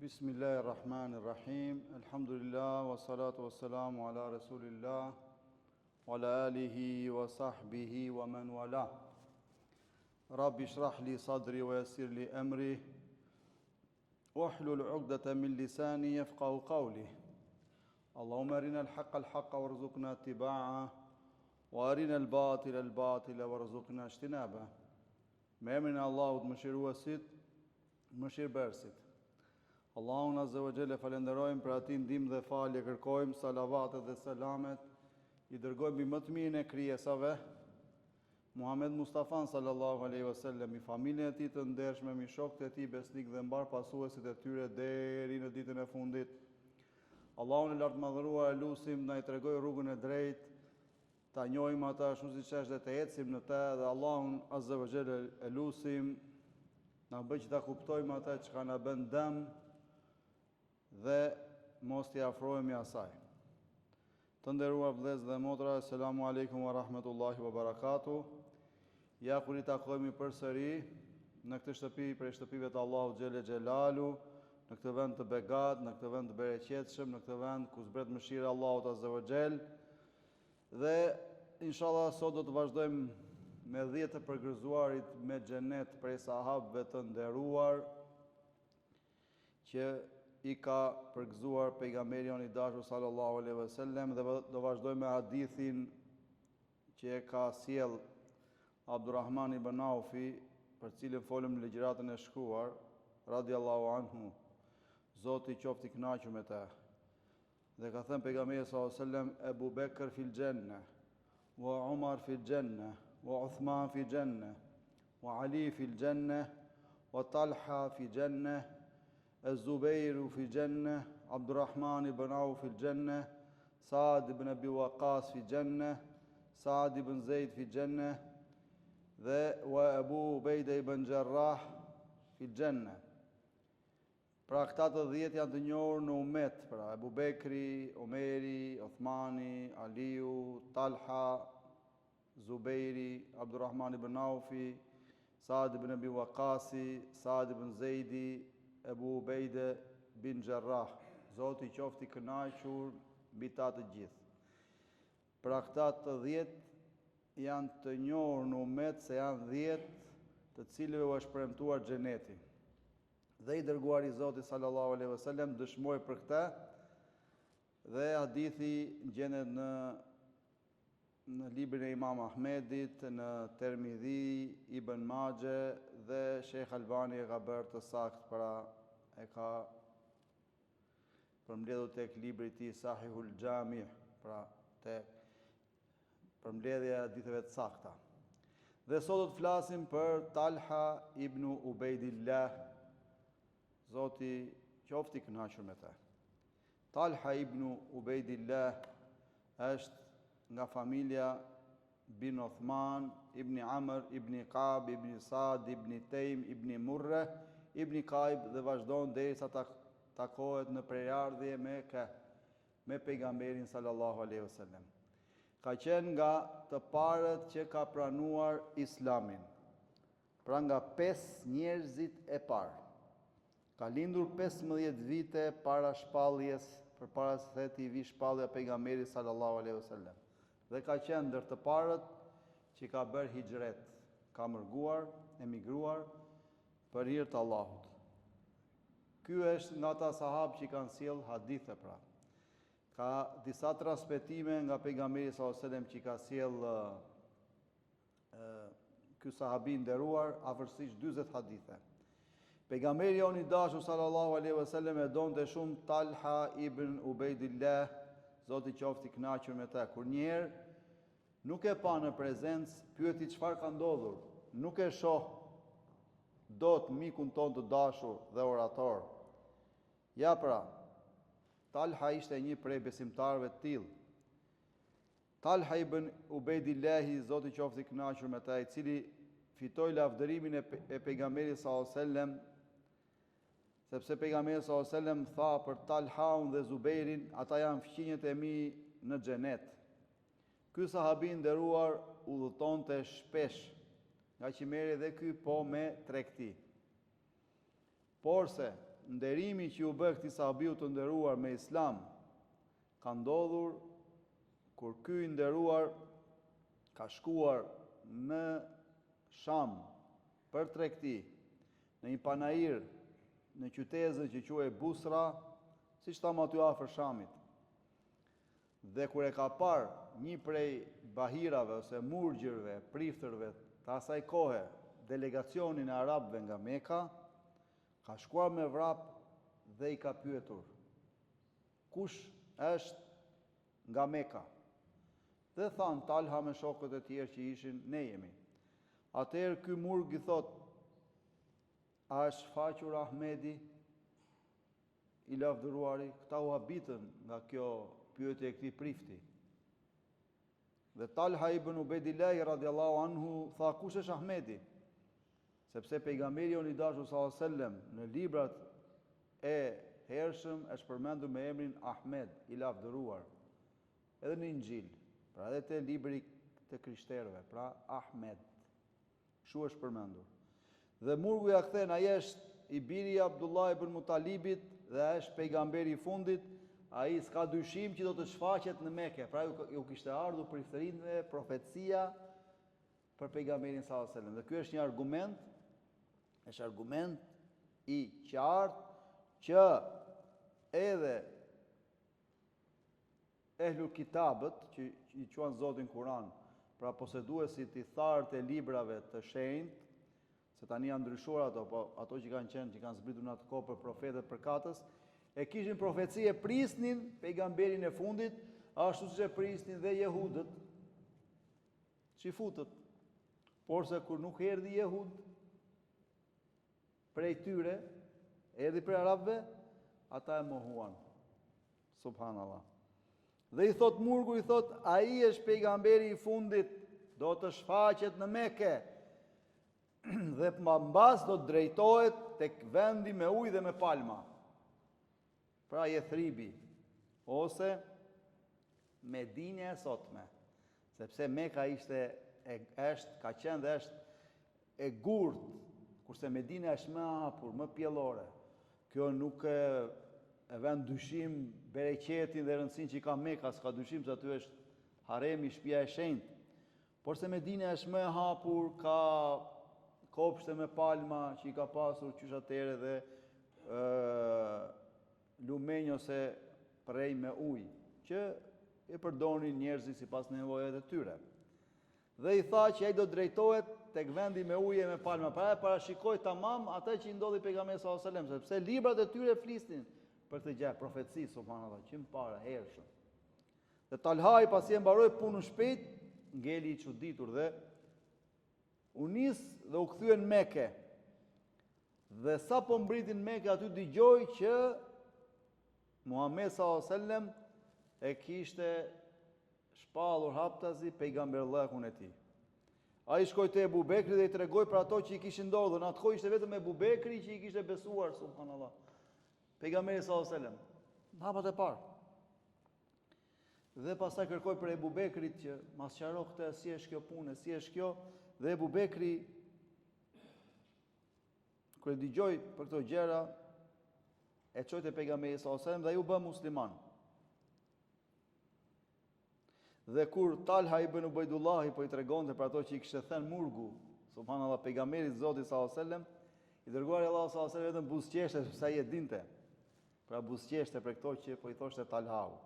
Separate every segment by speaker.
Speaker 1: Bismillahirrahmanirrahim. Alhamdulillah wa salatu wa salamu ala Rasulillah wa ala alihi wa sahbihi wa man wala. Rabbi shrah li sadri wa yassir li amri wahlul 'uqdatan min lisani yafqahu qawli. Allahumma arina al-haqqa al-haqqa warzuqna ittiba'ah wa arina al-batila al-batila warzuqna ijtinabah. Me emrin e Allahut mëshiruesit, mëshirbërësit. Allahun Azza wa Jalla falenderojmë për atin ndihmë dhe falje, kërkojmë salavatet dhe selamet, i dërgojmë i më të mirën e krijesave, Muhammed Mustafa sallallahu alaihi wasallam, i familjen e tij të ndershme, mi shokët e tij besnik dhe mbar pasuesit e tyre deri në ditën e fundit. Allahun e lartë madhëruar e lusim na i tregoj rrugën e drejtë, ta njohim ata ashtu siç është dhe të ecim në të, dhe Allahun Azza wa Jalla e lusim na bëj që ta kuptojmë ata që na bën dëm dhe mos t'i afrohemi asaj. Të nderuar vëllezër dhe motra, selamu alaikum wa rahmetullahi wa barakatuh. Ja kur i takojmë përsëri në këtë shtëpi prej shtëpive të Allahut xhelle xhelalu, në këtë vend të begat, në këtë vend të bereqetshëm, në këtë vend ku zbret mëshira e Allahut azza wa xhel. Dhe inshallah sot do të vazhdojmë me 10 të përgëzuarit me xhenet prej sahabëve të nderuar që i ka përgëzuar pejgamberi i dashur sallallahu alaihi wasallam, dhe do vazhdojmë me hadithin që e ka sjell Abdurrahman ibn Aufi, për cilin folëm në ligjëratën e shkruar, radiallahu anhu, Zoti qoftë i kënaqur me të. Dhe ka thënë pejgamberi sallallahu alaihi wasallam, Ebu Bekr fil janna, wa Umar fil janna, wa Uthman fil janna, wa Ali fil janna, wa Talha fil janna, الزبير في الجنة، عبد الرحمن بن عوف في الجنة، سعد بن أبي وقاص في الجنة، سعد بن زيد في الجنة، وأبو عبيدة بن جراح في الجنة. Pra këta të 10 janë të njohur në umet, pra Ebu Bekri, Omeri, Uthmani, Aliu, Talha, Zubejri, Abdurrahman ibn Aufi, Saad ibn Abi Waqasi, Saad ibn Zejdi, Ebu Ubejde bin Gjerrah, Zoti qofti kënaqur mbi ta të gjithë. Pra këta të 10 janë të njohur në umet se janë 10 të cilëve u është premtuar xheneti. Dhe i dërguari i Zotit sallallahu alaihi wasallam dëshmoi për këtë, dhe hadithi gjendet në librin e Imam Ahmedit, në Termidhi, Ibn Majah, dhe Sheikh Albani e ka bërë të saktë, pra e ka përmbledhur tek libri i tij Sahihul Jami', pra tek përmbledhja e haditheve të sakta. Dhe sot do të flasim për Talha ibn Ubejdillah, Zoti qofti i kënaqur me të. Talha ibn Ubejdillah është nga familja bin Uthman, ibn Amr, ibn Ka'b, ibn Sa'd, ibn Taym, ibn Murrah, ibn Kaib, dhe vazhdon derisa takohet në prejardhje me pejgamberin sallallahu alaihi wasallam. Ka qenë nga të parët që ka pranuar islamin, pra nga 5 njerëzit e parë. Ka lindur 15 vite para shpalljes, përpara se të vi shpallja pejgamberit sallallahu alaihi wasallam. Dhe ka qenë ndër të parët që ka bërë hijret, ka mërguar, emigruar për hir të Allahut. Ky është nga ata sahabë që kanë sjell hadithe, pra. Ka disa transmetime nga pejgamberi sallallahu alaihi wasallam që ka sjell ky sahabi nderuar, afërsisht 40 hadithe. Pejgamberi jon i dashur sallallahu alaihi wasallam e donte shumë Talha ibn Ubejdillah, Zoti qofti i kënaqur me të. Kur një herë nuk e pa në prezencë, pyeti çfarë ka ndodhur. Nuk e shoh dot mikun ton të dashur dhe orator. Ja pra, Talha ishte një prej besimtarëve të tillë. Talha ibn Ubejdillahi, Zoti qofti i kënaqur me të, i cili fitoi lavdërimin e pejgamberit sallallahu alaihi wasallam, sepse pejgamberi sallallahu alaihi wasallam tha për Talhaun dhe Zubeirin, ata janë fëmijët e mi në xhenet. Ky sahabi nderuar udhëtonte shpesh, nga që merri edhe ky po me tregti. Porse nderimi që u bë këtij sahabiu të nderuar me Islam ka ndodhur kur ky i nderuar ka shkuar në Sham për tregti, në një panair në qytetin që quhej Busra, siç tham aty afër Shamit. Dhe kur e ka parë një prej bahirave ose murgjërve, priftërve të asaj kohe, delegacionin e arabëve nga Meka, ka shkuar me vrap dhe i ka pyetur: kush është nga Meka? Dhe thanë Talha me shokët e tjerë që ishin, ne jemi. Atëherë ky murg i thot: a është faqur Ahmedi i lavdëruari? Këta u habitën nga kjo pyetje e këtij prifti. Dhe Talha ibn Ubaidillah radhiyallahu anhu tha: kush është Ahmedi? Sepse pejgamberi i dashur sallallahu alaihi wasallam në librat e hershëm është përmendur me emrin Ahmed, i lavdëruar. Edhe në Injil, pra edhe te libri të krishterëve, pra Ahmed. Kështu është përmendur. Dhe murgu ja kthen, ai është i biri i Abdullah ibn Mutalibit dhe është pejgamberi i fundit, ai s'ka dyshim që do të shfaqet në Mekë. Pra ju kishte ardhur priftërinëve profecia për pejgamberin sallallahu alajhi wasallam. Dhe ky është një argument, është argument i qartë që edhe ehlul kitabët, që i quajnë Zotin Kur'an, pra poseduesit i thartë e librave të shenjtë, se tani janë ndryshuar ato, po ato që kanë zbritur në atë kohë për profetët përkatës, e kishin profeci e prisnin pejgamberin e fundit, ashtu siç e prisnin dhe jehudët, që i futët. Por se kur nuk erdhi jehud prej tyre, erdhi prej arabëve, ata e mohuan. Subhanallah. Dhe i thot murgu, i thot, ai është pejgamberi i fundit, do të shfaqet në Mekë. Dhe mbas do të drejtohet tek vendi me ujë dhe me palma. Pra Jethribi, ose Medinja e sotme. Sepse Meka ka qenë dhe është e gurt, kurse Medina është më hapur, më pjellore. Kjo nuk e vend dyshim bereqetin dhe rëndësinë që i ka Meka, s'ka dyshim se aty është haremi, shtëpia e shenjtë. Por se Medina është më e hapur, ka kopshte me palma që i ka pasur qysh atëherë dhe lumenj ose prej me ujë, që e përdorin njerëzit sipas nevojave të tyre. Dhe i tha që ai do drejtohet tek vendi me ujë e me palma. Pra e parashikoi tamam atë që i ndodhi pejgamberit sallallahu alajhi wasallam, sepse librat e tyre flisnin për këtë gjë, profeci subhanallahu, që më para hershëm. Dhe Talhaj pasi e mbaroi punën shpejt, ngeli i çuditur dhe u nis dhe u kthye në Mekë. Dhe sa po mbritin në Mekë, aty dëgjoi që Muhammed sallallahu alajhi wasallam e kishte shpallur haptazi pejgamberllahun e tij. Ai shkoi te Ebu Bekri dhe i tregoi për ato që i kishin ndodhur. Në atë kohë ishte vetëm Ebu Bekri që i kishte besuar subhanallahu. Pejgamberi sallallahu alajhi wasallam, hapat e parë. Dhe pastaj kërkoi për Ebu Bekrit që ma sqaro këtë, si është kjo punë, si është kjo, dhe Ebu Bekri kur e dëgjoi për këto gjëra e çoi te pejgamberi sallallahu alajhi wasallam dhe ai u bë musliman. Dhe kur Talha ibn Ubaidullah po i tregonte për ato që i kishte thënë murgu, subhanallahu, pejgamberit Zotit sallallahu alajhi wasallam, i dërguari Allahu sallallahu alajhi wasallam vetëm buzëqeshte sepse ai e dinte. Pra buzëqeshte për këto që po i thoshte Talhau.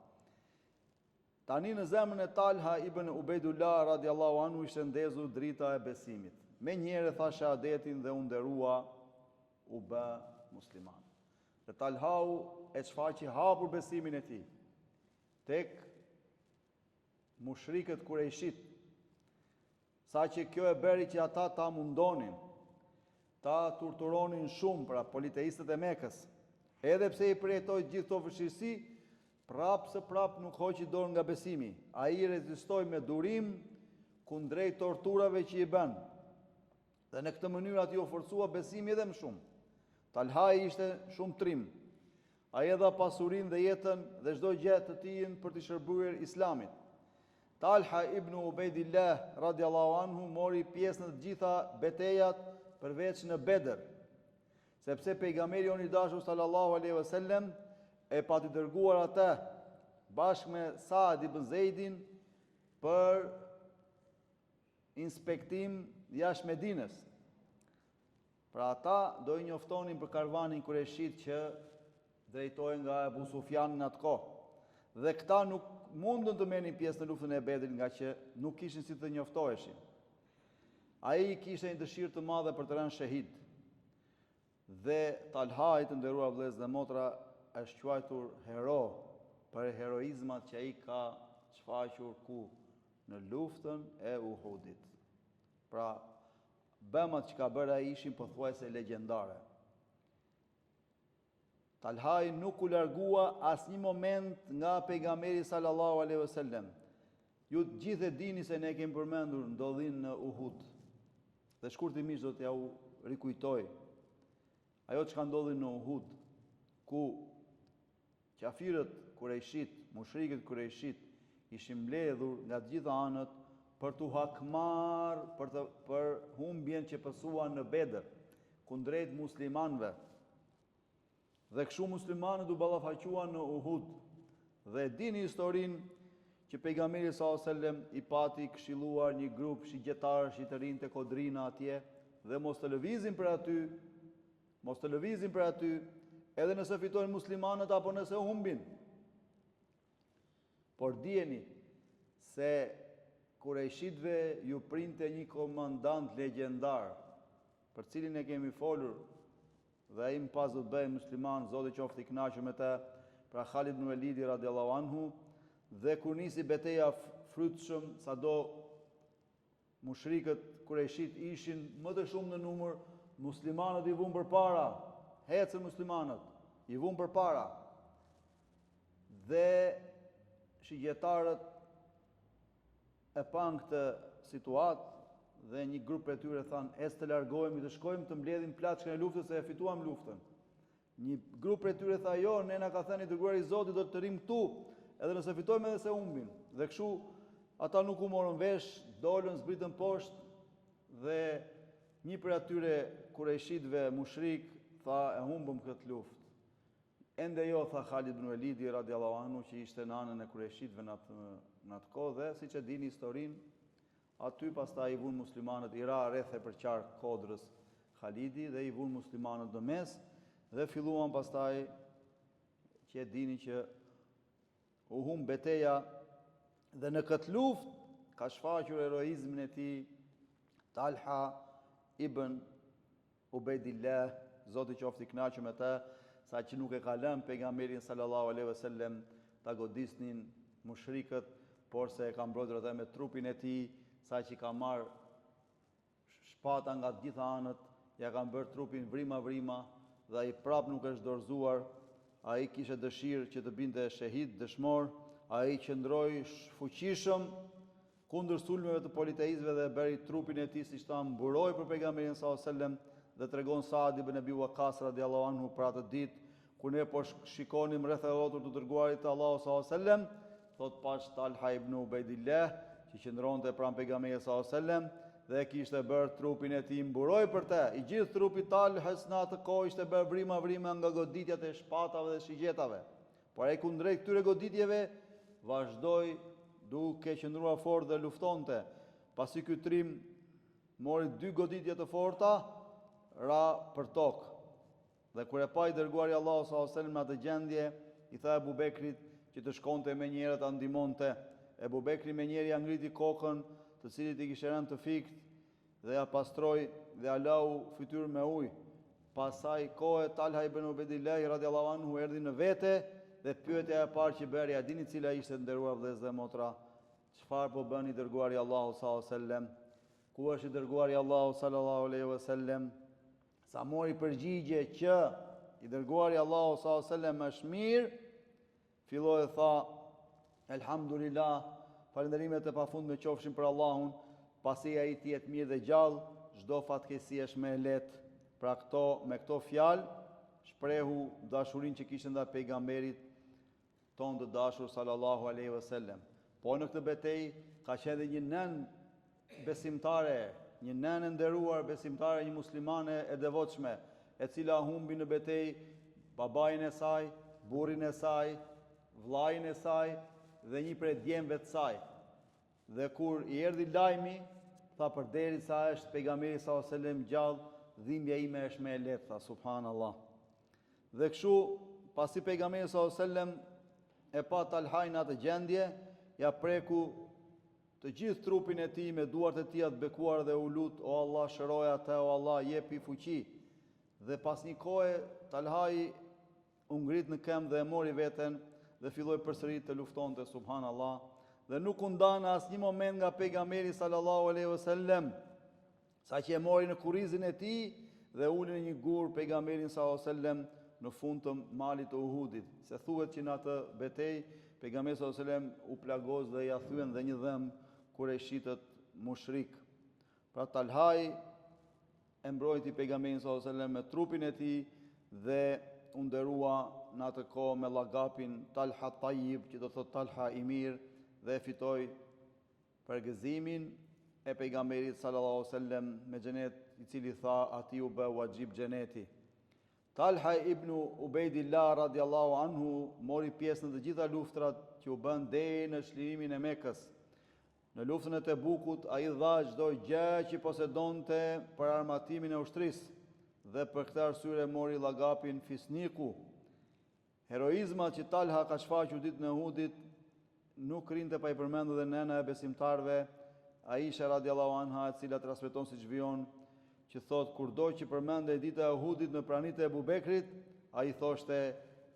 Speaker 1: Tani në zemrën e Talha ibn Ubaidullah radiallahu anhu ishte ndezur drita e besimit. Me njëherë tha shahadetin dhe u nderua, u bë musliman. Dhe Talhau e shfaqi hapur besimin e tij tek mushrikët kurejshit, sa që kjo e bëri që ata ta mundonin, ta turturonin shumë, pra politeistët e Mekës. Edhe pse i përjetoi gjithë këto vështirësi, prap nuk hoqi dorë nga besimi. Ai rezistoi me durim kundrejt torturave që i bën. Dhe në këtë mënyrë ati u forcua besimi edhe më shumë. Talhaj ishte shumë trim. Ai dha pasurinë dhe jetën dhe çdo gjë të tij për të shërbyer Islamit. Talha ibn Ubaidillah radiallahu anhu mori pjesë në të gjitha betejat përveç në Bedër. sepse pejgamberi jon i dashur sallallahu alaihi wasallam e pati dërguar atë bashkë me Saad ibn Zeidin për inspektim jashtë Medinës. Pra ata do i njoftonin për karvanin kureshit që drejtohen nga Abu Sufjan në atë kohë. Dhe këta nuk mundën të merrnin pjesë në luftën e Bedrit nga që nuk kishin si të njoftoheshin. Ai kishte një dëshirë të madhe për të rënë shahid. Dhe Talha, i të nderuar vëllezër dhe motra, është quajtur hero për heroizmat që ai ka shfaqur ku në luftën e Uhudit. Pra, bëmat që ka bërë ai ishin pothuajse legjendare. Talhaj nuk u largua asnjë moment nga pejgamberi sallallahu alaihi wasallam. Ju të gjithë e dini se ne kemi përmendur ndodhin në Uhud. Dhe shkurtimisht do t'ja u rikujtoj. Ajo që ka ndodhin në Uhud, ku qafirët kurejshit, mushrikët kurejshit, ishin mbledhur nga të gjitha anët për t'u hakmar për humbjen që pësuan në Bedër, kundrejt muslimanëve. Dhe kështu muslimanët u ballafaquan në Uhud. Dhe dini historinë që pejgamberi sallallahu alajhi wasallam i pati këshilluar një grup shigjetarësh që të rinë te kodrina atje dhe mos të lëvizin për aty, edhe nëse fitojnë muslimanët apo nëse humbin. Por dijeni se kurejshitëve ju printe një komandant legjendar, për cilin e kemi folur, dhe ai më pas do të bëjë musliman, Zoti qoftë i kënaqur me të, pra Khalid ibn Walidi radhiyallahu anhu, dhe kur nisi betejë frytshëm, sado mushrikët kurejshit ishin më të shumë në numër, muslimanët i vunë përpara, ecën muslimanët, i vunë përpara. Dhe shigjetarët e pan këtë situatë dhe një grup e tyre thanë, të largohemi, të shkojmë të mbledhim plaçkën e luftës se e fituam luftën. Një grup e tyre tha, jo, ne na ka thënë i dërguari i Zotit do të rrim këtu, edhe nëse fitojmë edhe se humbim. Dhe kështu ata nuk u morën vesh, dolën, zbritën poshtë dhe një prej atyre kurejshitëve mushrik tha, e humbëm këtë luftë. Ende jo, tha Khalid ibn Walidi radhiyallahu anhu, që ishte në anën e kurejshitëve në atë kohë, dhe siç e dini historinë, aty pastaj i vunë muslimanët, i ra rreth e përqar kodrës Khalidi dhe i vunë muslimanët në mes dhe filluan pastaj që e dini që u humb betejë dhe në këtë luftë ka shfaqur heroizmin e tij Talha ibn Ubaidillah, Zoti qoftë i kënaqur me të, sa që nuk e ka lënë pejgamberin sallallahu alaihi wasallam ta godisnin mushrikët, por se e ka mbrojtur edhe me trupin e tij, sa që ka marrë shpata nga të gjitha anët, ja kanë bërë trupin vrima, dhe ai prap nuk është dorëzuar, ai kishte dëshirë që të binte shahid dëshmor, ai qëndroi fuqishëm kundër sulmeve të politeizëve dhe bëri trupin e tij siç thamë mburoi për pejgamberin sallallahu alajhi wasallam dhe tregon Saad ibn Abi Waqqas radhiyallahu anhu për atë ditë kur ne po shikonim rreth e rrotur të dërguarit të Allahut sallallahu alajhi wasallam, thot pash Talha ibn Ubaidillah që qëndronte pranë pejgamberit sallallahu alajhi wasallam dhe kishte bërë trupin e tij mburoi për të. I gjithë trupi Talhas në atë kohë ishte bërë vrima nga goditjat e shpatave dhe shigjetave. Por ai kundrejt këtyre goditjeve vazhdoi duke qëndruar fort dhe luftonte. Pasi ky trim mori 2 goditje të forta, ra për tokë. Dhe kur e pa i dërguari Allahu sallallahu alajhi wasallam në atë gjendje, i tha Abu Bekrit që të shkonte me njëherë ta ndihmonte. Abu Bekri me njëherë ja ngriti kokën, të cilit i kishte rënë të fikt, dhe ja pastroi dhe ja lau fytyrën me ujë. Pasaj kohë Talha ibn Ubaidillah radhiyallahu anhu erdhi në vete dhe pyetja e parë që bëri, a dini cila ishte nderuar vëllezër dhe motra? Çfarë po bën i dërguari Allahu sallallahu alaihi wasallam? Ku është i dërguari Allahu sallallahu alaihi wasallam? Sa mori përgjigje që i dërguari Allahu sallallahu alaihi wasallam është mirë, filloi tha elhamdulillah, falënderimet e pafundme qofshin për Allahun, pasi ai të jetë mirë dhe gjallë, çdo fatkeqësi është më e lehtë. Pra me këto fjalë shprehu dashurinë që kishte ndaj pejgamberit ton të dashur sallallahu alaihi wasallam. Po në këtë betejë ka qenë një nën besimtare, një nën e nderuar besimtare, një muslimane e devotshme, e cila humbi në betejë babain e saj, burrin e saj, vllain e saj dhe një prej djemve të saj. Dhe kur i erdhi lajmi, tha përderisa është pejgamberi sallallahu alajhi wasallam gjallë, dhimbja ime është më e lehtë, tha subhanallah. Dhe kështu, pasi pejgamberi sallallahu alajhi wasallam e pa Talha në atë gjendje, ja preku të gjithë trupin e tij me duart e tij të bekuar dhe u lut, o Allah, shëroj atë, o Allah, jepi fuqi. Dhe pas një kohe Talhai u ngrit në këmbë dhe e mori veten dhe filloi përsëri të luftonte, subhanallah, dhe nuk u ndan asnjë moment nga pejgamberi sallallahu alaihi wasallam, saqë e mori në kurrizin e tij dhe uli në një gur pejgamberin sallallahu alaihi wasallam në fund të malit të Uhudit. Se thuhet që në atë betejë pejgamberi sallallahu alaihi wasallam u plagos dhe ja thyen dhe një dhëm kureshitët mushrik. Pra Talhai e mbrojti pejgamberin sallallahu alaihi wasallam me trupin e tij dhe u nderua në atë kohë me llaqabin Talha Tayyib, që do të thotë Talha i mirë, dhe fitoi përgëzimin e pejgamberit sallallahu alaihi wasallam me xhenet, i cili tha ati u bë wajib xheneti. Talha ibn Ubejdillah radiallahu anhu mori pjesë në të gjitha luftrat që u bën deri në çlirimin e Mekës. Në luftën e Tebukut ai dha çdo gjë që posedonte për armatimin e ushtrisë dhe për këtë arsye mori llaqabin Fisniku. Heroizmat që Talha ka shfaqur ditën e Uhudit nuk rinte pa i përmendur dhe nëna e besimtarve, Aisha radiallahu anha, e cila transmeton siç vjen, që thot, kurdo që përmendej dita e Uhudit në pranitë e Abu Bekrit, ai thoshte,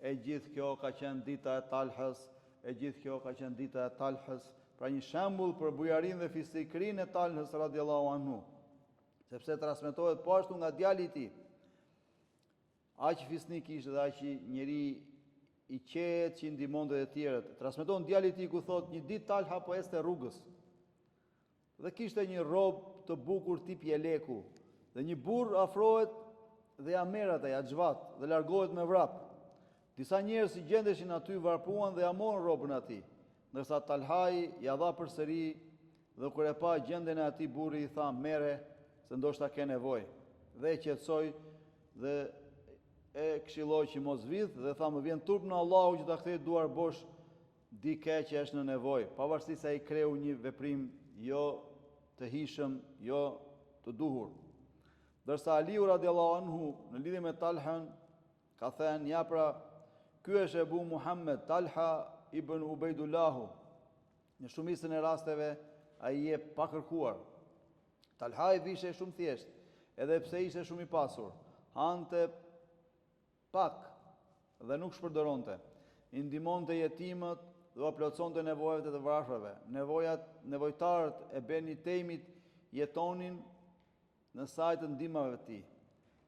Speaker 1: e gjithë kjo ka qenë dita e Talhës, e gjithë kjo ka qenë dita e Talhës. Pra një shembull për bujarinë dhe fisnikrinë e Talhës radiallahu anhu, sepse transmetohet po ashtu nga djali i tij. Aq fisnik ishte dhe aq njeri i qetë që ndihmonte të tjerët. Transmeton djali i tij ku thot, një ditë Talha po ecte rrugës dhe kishte një rrobë të bukur tip jeleku. Dhe një burr afrohet dhe ja merr atë, ja xhvat dhe largohet me vrap. Disa njerëz që gjendeshin aty varpuan dhe ja morën rrobën atij, ndërsa Talhai ja dha përsëri dhe kur e pa gjendjen e atij burri i tha, merre se ndoshta ke nevojë. Dhe e qetësoi dhe e këshilloi që mos vidh dhe tha, më vjen turp në Allahu që ta kthej duar bosh dikë që është në nevojë, pavarësisht se ai kreu një veprim jo të hishëm, jo të duhur. Dërsa Aliu radiallahu anhu në lidhje me Talhan ka thënë, ja pra, ky është Ebu Muhammed, Talha ibn Ubejdullahu. Në shumicën e rasteve ai jep pa kërkuar. Talha i vishe shumë thjesht, edhe pse ishte shumë i pasur, hante pak dhe nuk shpërdoronte. I ndihmonte jetimët dhe u plotësonte nevojat e të varfërve. Nevojtarët e Beni Temit jetonin në sajtë të ndihmave të tij.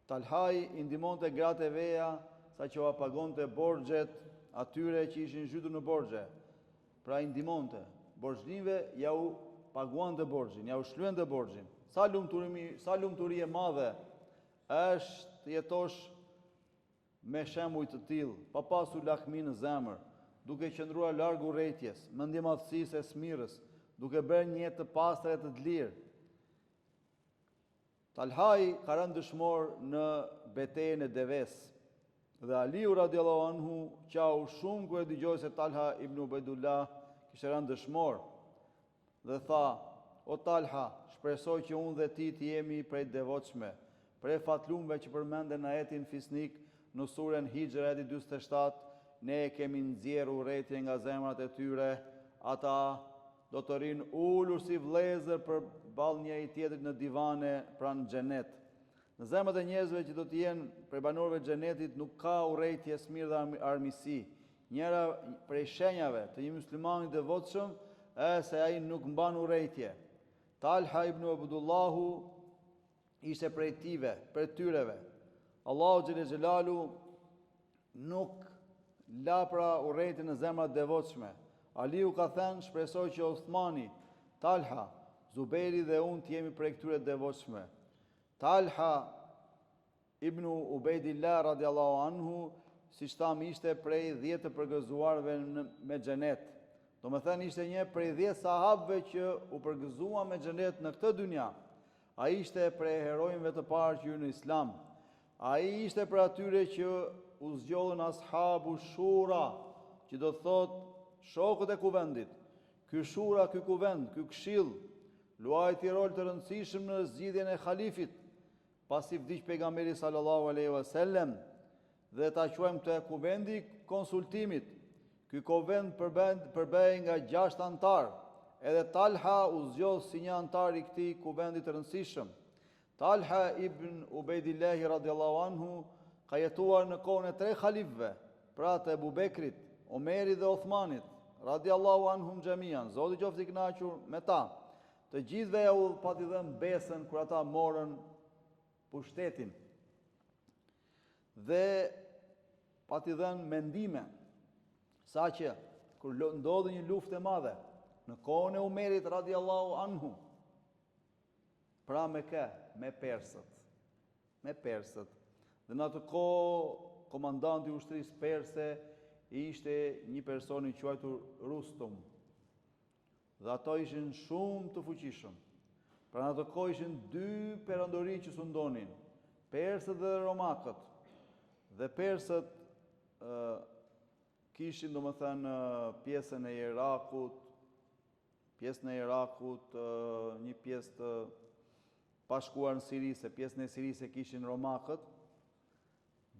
Speaker 1: Talhai i ndihmonte gratë e veja saqë u pagonte borxhet atyre që ishin zhytur në borxhe. Pra i ndihmonte. Borxhinëve ja u paguante borxhin, ja u shlyente borxhin. Sa lumturi e madhe është të jetosh me shembuj të tillë, pa pasur lakmi në zemër, duke qëndruar larg urrëties, mendje madhësisë e smirës, duke bërë një jetë të pastër e të lirë. Talhai ka rënë dëshmor në betejën e Deves dhe Aliu radiallahu anhu qau shumë kur e dëgjoi se Talha ibn Ubejdullah kishte rënë dëshmor dhe tha, o Talha, shpresoj që unë dhe ti të jemi prej devotshme, prej fatlumve që përmenden në ajetin Fisnik në surën Hijr ajeti 47, ne kemi nxjerrë urrëtie nga zemrat e tyre, ata do të rinë ulur si vëllezër përballë njëri tjetrit në divane pranë xhenet. Në zemrat e njerëzve që do të jenë prej banorëve të xhenetit nuk ka urrëtie, smirë dhe armiqësi. Njëra prej shenjave të një muslimani i devotshëm është se ai nuk mban urrëtie. Talha ibn Ubejdullahu ishte prej tyreve. Allahu xhël xhelalu nuk la pra urrëtin në zemrat devotshme. Aliu ka thënë, shpresoj që Uthmani, Talha, Zuberi dhe unë të jemi prej këtyre devotshme. Talha ibn Ubejdillah radiallahu anhu, siç tham, ishte prej 10 të përgëzuarve me xhenet. Do me thënë ishte një prej 10 sahabëve që u përgëzuan me xhenet në këtë dynja. Ai ishte prej herojëve të parë që hyrën në Islam. Ai ishte për atyre që u zgjodhën ashabu shura, që do thot shokët e kuvendit. Ky shura, ky kuvend, ky këshill luajti rol të rëndësishëm në zgjidhjen e halifit, pasi vdiq pejgamberi sallallahu alaihi wasallam, dhe ta quajmë të kuvendi konsultimit. Ky kuvend përbehej nga 6 antar. Edhe Talha u zgjodh si një antar i këtij kuvendi të rëndësishëm. Talha ibn Ubejdillah radiallahu anhu ka jetuar në kohën e 3 halifëve, pra të Ebu Bekrit, Omerit dhe Othmanit, radiallahu anhum xhamian. Zoti qoftë i kënaqur me ta. Të gjithëve ja u pati dhënë besën kur ata morën pushtetin. Dhe pati dhënë mendime, saqë kur ndodhi një luftë e madhe në kohën e Umerit radiallahu anhu, pra me persët. Me persët. Dhe në atë kohë komandanti i ushtrisë perse ishte një person i quajtur Rustum. Dhe ato ishin shumë të fuqishëm. Pra në atë kohë ishin 2 perandori që sundonin, persët dhe romakët. Dhe persët kishin domethënë pjesën e Irakut, një pjesë të pashkuar në Siri, se pjesën e Sirisë kishin romakët,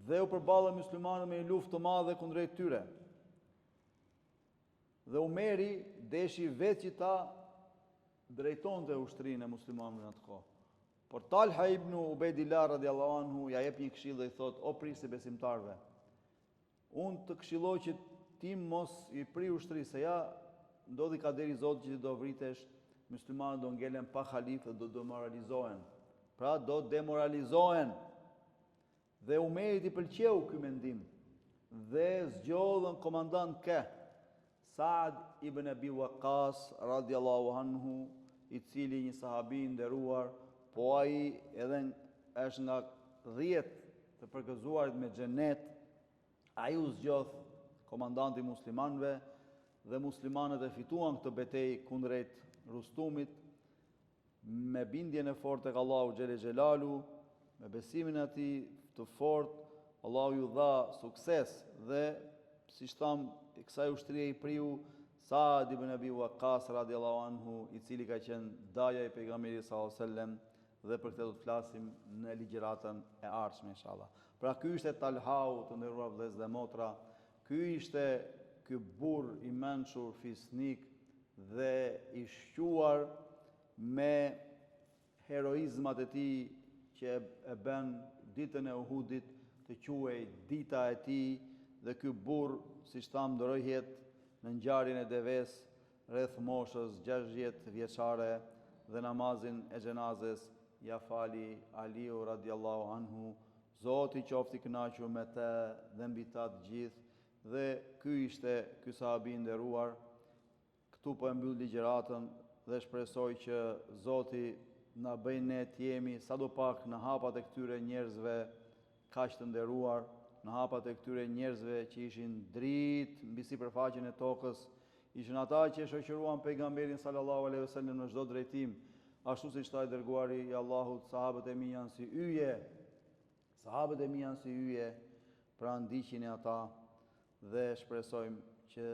Speaker 1: dhe u përballën muslimanët me një luftë të madhe kundrejt tyre. Dhe Umeri deshi vetë që ta drejtonte ushtrinë e muslimanëve në atë kohë. Por Talha ibn Ubejdillah radiallahu anhu ja jep një këshill dhe i thot: o prisi besimtarve, unë të këshilloj që ti mos i pri ushtrisë, se ja ndodhi kaderi i Zotit që do vritesh, muslimanët do ngelen pa halifë dhe do demoralizohen. Pra do demoralizohen. Dhe Umerit i pëlqeu ky mendim dhe zgjodhën komandant Saad ibn Abi Waqqas radiallahu anhu, i cili një sahabi i nderuar, po ai edhe është nga 10 të përgëzuarit me xhenet. Ai u zgjodh komandanti i muslimanëve dhe muslimanët e fituan këtë betejë kundrejt Rustumit me bindjen e fortë tek Allahu xhele xhelalu, me besimin e atij të fortë. Allahu ju dha sukses dhe siç tham, i kësaj ushtrie i priu Saad ibn Abi Waqqas radiallahu anhu, i cili ka qenë daja i pejgamberit sallallahu alaihi wasallam, dhe për këtë do të flasim në ligjëratën e ardhshme inshallah. Pra ky ishte Talhau, të nderuar vëllezër dhe motra. Ky ishte ky burr i mençur, fisnik dhe i shquar me heroizmat e tij që e bën ditën e Uhudit të quhej dita e tij. Dhe ky burr, siç tham, ndroi jetë në ngjarjen e deves rreth moshës 60 vjeçare dhe namazin e xhenazes ja fali Aliu radiallahu anhu. Zoti qoftë i kënaqur me të dhe mbi ta të gjithë. Dhe ky ishte ky sahabi i nderuar. Këtu po e mbyll ligjëratën dhe shpresoj që Zoti na bëjë ne të jemi sadopak në hapat e këtyre njerëzve kaq të nderuar, në hapat e këtyre njerëzve që ishin dritë mbi sipërfaqen e tokës, ishin ata që shoqëruan pejgamberin sallallahu alaihi wasallam në çdo drejtim, ashtu siç tha i dërguari i Allahut: sahabët e mi janë si yje, sahabët e mi janë si yje, pra ndiqini ata dhe shpresojmë që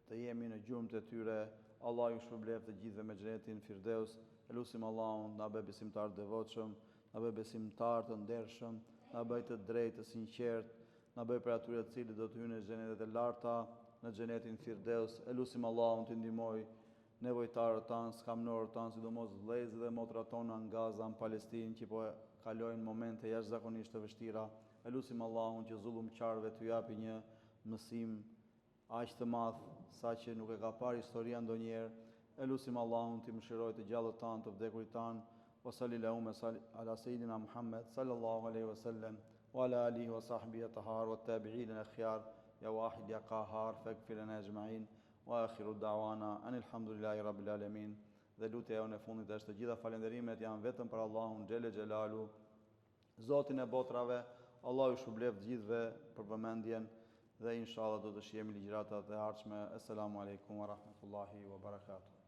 Speaker 1: të jemi në gjurmët e tyre. Allah ju shpërblet të gjithëve me xhenetin Firdeus. Elusim Allahun na bëj besimtar të devotshëm, na bëj besimtar të ndershëm, na bëj të drejtë, të sinqert, na bëj për atyre të cilët do të hyjnë në xhenetet e larta, në xhenetin Firdeus. Elusim Allahun të ndihmoj nevojtarët tanë, skamnorët tanë, sidomos vëllezërit dhe motrat tona në Gaza, në Palestinë, që po kalojnë momente jashtëzakonisht të vështira. Elusim Allahun që zullumçarëve t'u japi një mësim aq të madh sa që nuk e ka parë historia ndonjëherë. Elusim Allahun të mëshirojë të gjallët tanë, të vdekurit tanë. Wa sallallahu ala sayidina Muhammad sallallahu alaihi wasallam wa ala alihi wa sahbihi tahar wa tabi'in al-akhyar ya wahid ya qahar faghfir lana ajma'in wa akhiru da'wana anil hamdulillahi rabbil alamin. Dhe lutja jonë e fundit është të gjitha falënderimet janë vetëm për Allahun xhele xhelalu, Zotin e botrave. Allahu ju shpëlbeft të gjithëve për vëmendjen dhe inshallah do të shihemi ligjëratat e ardhshme. Assalamu alaikum wa rahmatullahi wa barakatuh.